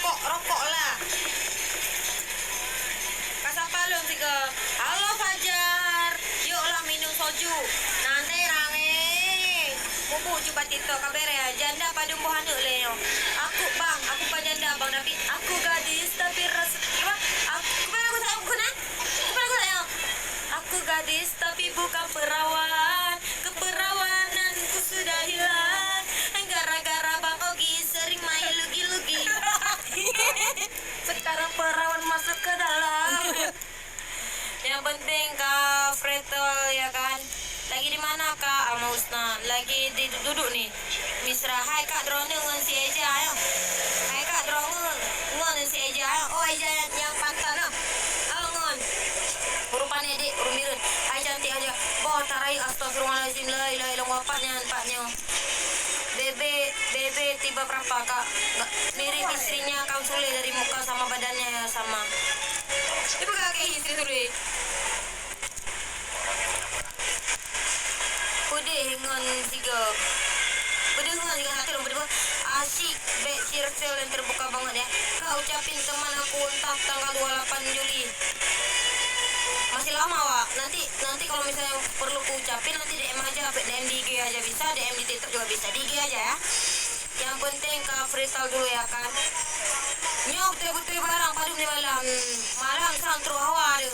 rokok lah. Kasapalong tiga. Halo Fajar. Yuklah minum soju. Nanti range. Bubu coba tito kabere ya. Janda padung bohanu leo. Aku bang, aku janda bang tapi aku gadis tapi rasa apa? Aku nak. Aku gadis tapi bukan perawan. Keperawananku sudah hilang. Gara-gara Bang Ogi sering main lugi-lugi. Sekarang perawan masuk ke dalam. Yang penting Kak Fretel ya kan. Lagi di mana Kak Almausna? Lagi duduk nih. Misra, hai Kak Drone ngon si Eja ayo. Hai Kak Drone ngon si Eja ayo. Oh Eja yang pantan ah. Halo ngon. Urupan edik, urumirun. Hai cantik aja. Boh tarai astagfirullahaladzim la ilaha illallah paknya. Bebe tiba berapa Kak? Mirip istrinya Kang Sule dari muka sama badannya ya sama. Ibu kakek istri Sule. Udah ngon tiga. Udah ngon tiga hati lo berdua. Asik, baik circle yang terbuka banget ya. Kak ucapin teman aku entah tanggal 28 Juli. Masih lama Wak. Nanti kalau misalnya perlu ku ucapin nanti DM aja, DM di IG aja bisa, DM di TikTok juga bisa. Di IG aja ya. Yang penting Kak freestyle dulu ya kan. Nyok teh barang padung di malam. Malam santro hawa tu.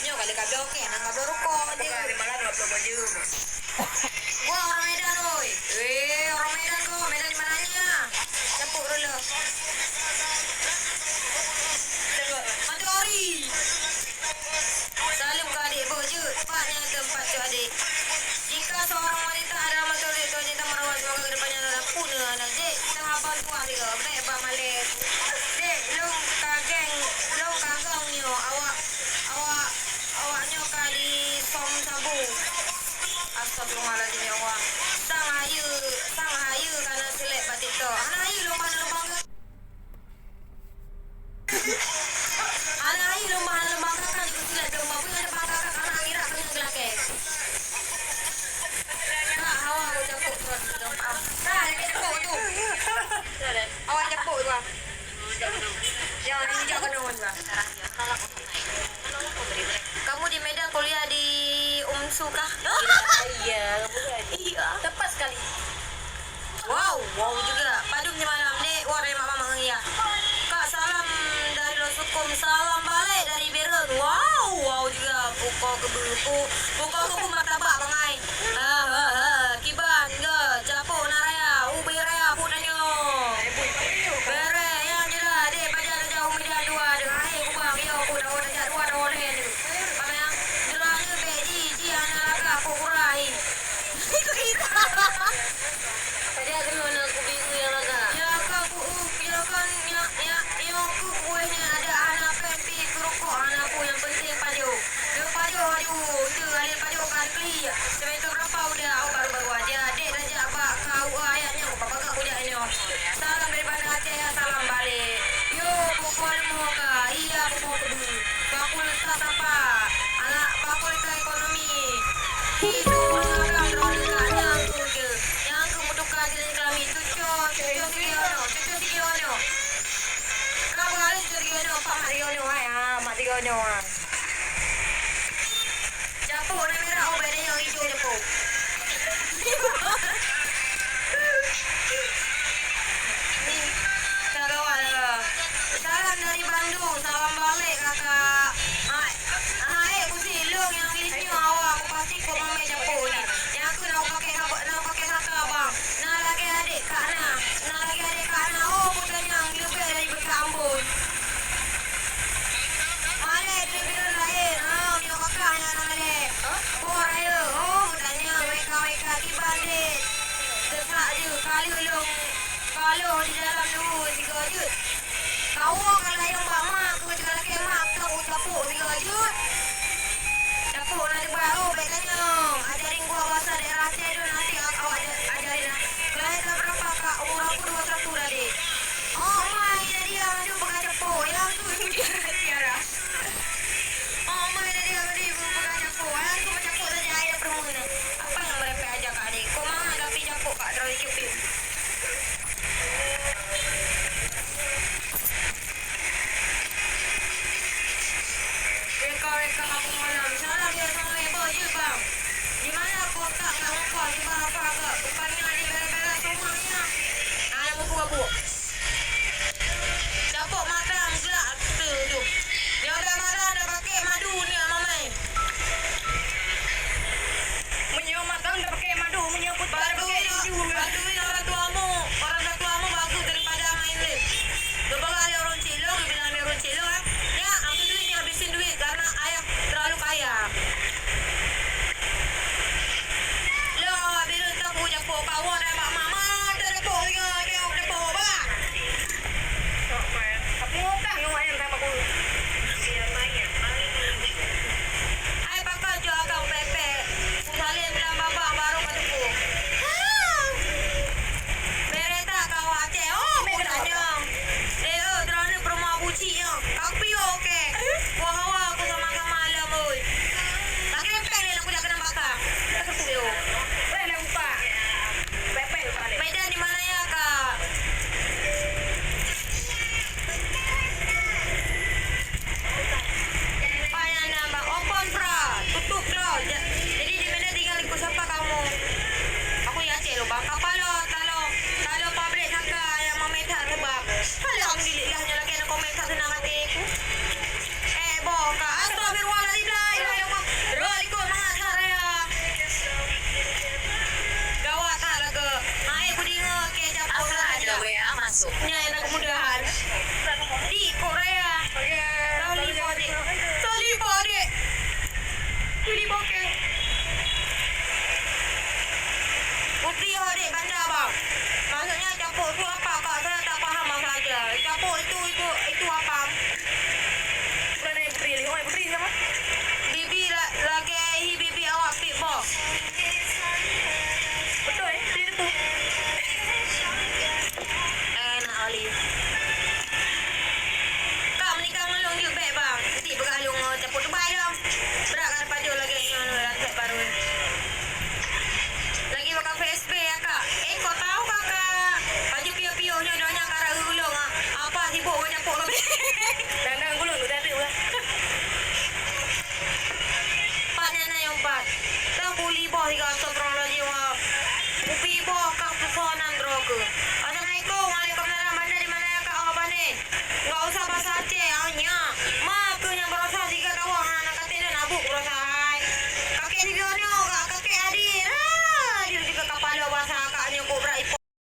Nyok ada kabel oke, nang kabel rokok dia. Di malam enggak baju. Gua orang Medan oi. Orang Medan kok. Medan di mananya? Cepuk dulu. Mati ori. Salim ke adik boju. Tepatnya tempat tu adik. Jika seorang wanita ada masa itu wanita merawat semoga kedepannya adalah punah dan dek kita hafal tuah juga. Baik Pak Malik. Dek, lu kageng nyo awaknya ka di som sabu. Astagfirullahaladzim ya Allah. Sang hayu karena selek batito. Anak hayu lomba-lomba ke. Anak hayu lomba-lomba kan ikut selek lomba pun ada bangka anak ngira punya gelake. Kak hawa aku capuk terus dong. Nah, ini capuk tu. Awak capuk tu. Jangan hijau kenongan lah. Kamu di Medan kuliah di UMSU kah? Iya. Tepat sekali. Wow juga. Padung di malam dek. Wah dari mama mengia. Kak salam dari Losukum, salam balik dari Bereng. Wow juga. Pukul kebu martabak bangai. Kiban ke capo naraya ubi raya punanyo. Bere yang jelas dek pajar jauh media dua dengan hai kubang yo kuda aja dua dolen. Pamang jelanya beji anak aku kurai. Itu kita. Tadi aku nona kubiku yang agak. Ya kan yang kuenya ada anak pempi kerokok anakku yang penting padu. Dia padu aduh itu ada padu kan kli. Semester berapa udah aku baru aja. Dek raja bak kau ayahnya bapak kau udah ini. Salam daripada Aceh ya salam balik. Yo pukul muka. Iya pukul kebu. Fakultas apa? Anak fakultas ekonomi. Hidup orang rodanya aku yang kemudukan jenis kelamin cucu sikiono. Kamu harus sikiono Pak Mariono Mariono. Japo warna merah oh beda yang hijau japo. Ini kawan salam dari Bandung, salam balik kakak. Hai, kusilong yang ini awak aku pasti kau mame japo ni. Yang aku nak pakai kakak abang. Nak lagi adik kak Ana. Oh putanya lebih dari berkambun. Mana itu biru lain. Ni kakaknya namanya. Oh ayo. Oh putanya mereka di bandit. Desak je kali ulung. Kalau di dalam dulu 3 jut. Kau kalau yang mama aku juga lagi mak kau capuk 3 jut. Capuk nanti baru bedanya. Ajarin gua bahasa daerah saya dulu nanti aku ajarin. Kelahiran berapa kak? Umur aku 21 dah deh. Oh mai dia masuk pegang capuk. Yang tu dia Tiara. Oh mai dia pegang capuk. Yang tu macam capuk saja air permuna. Apa yang merepek aja kak adik? Kau mana tapi capuk kak dari kipin. Di apa ke? Bukannya di beres-beres rumahnya. Yang buku-buku. Dapur makan gelak tu. Dia udah marah dah pakai madu ni mamai. Menyewa matang dah pakai madu, menyewa putih pakai madu. Bantuin orang tuamu. Orang tuamu bagus daripada main ni. Beberapa kali orang cilok, bilang dia orang cilok kan. Ya, ambil duit ni, habisin duit karena ayah terlalu kaya. Lo, bila tak punya kawan dah pak mama, ada depok dia, dia depok ba. Aku ngopang yang ayam sama aku. Ai pakai jual kau pepe. Salin bilang bapa baru ketemu. Bereta kau Aceh. Oh, mudahnya. Terana perumah buci ya. Kau piyo ke? Wah, hawa aku sama malam oi. Tak kepek ni aku dah kena bakar. Tak kepiyo. Boleh lupa. Pepe balik. Medan di mana ya, Kak? Payah nambah. Open pra. Tutup lo. Jadi di mana tinggal ikut siapa kamu? Aku ya Aceh lo bang. Apa lo? Kalau pabrik sangka yang memetar sebab. Alhamdulillahnya lagi ada komentar senang hati aku. Boka. Astagfirullahaladzim. Roh ikut mangat saya. Gawat tak laga. Aku dengar ke capur saja. WA masuk. Nya yang kemudahan. Di Korea. Talibo dek. Talibo ke. Bukti dek bandar bang. Maksudnya capur tu apa kak? Saya tak faham apa saja. Capur itu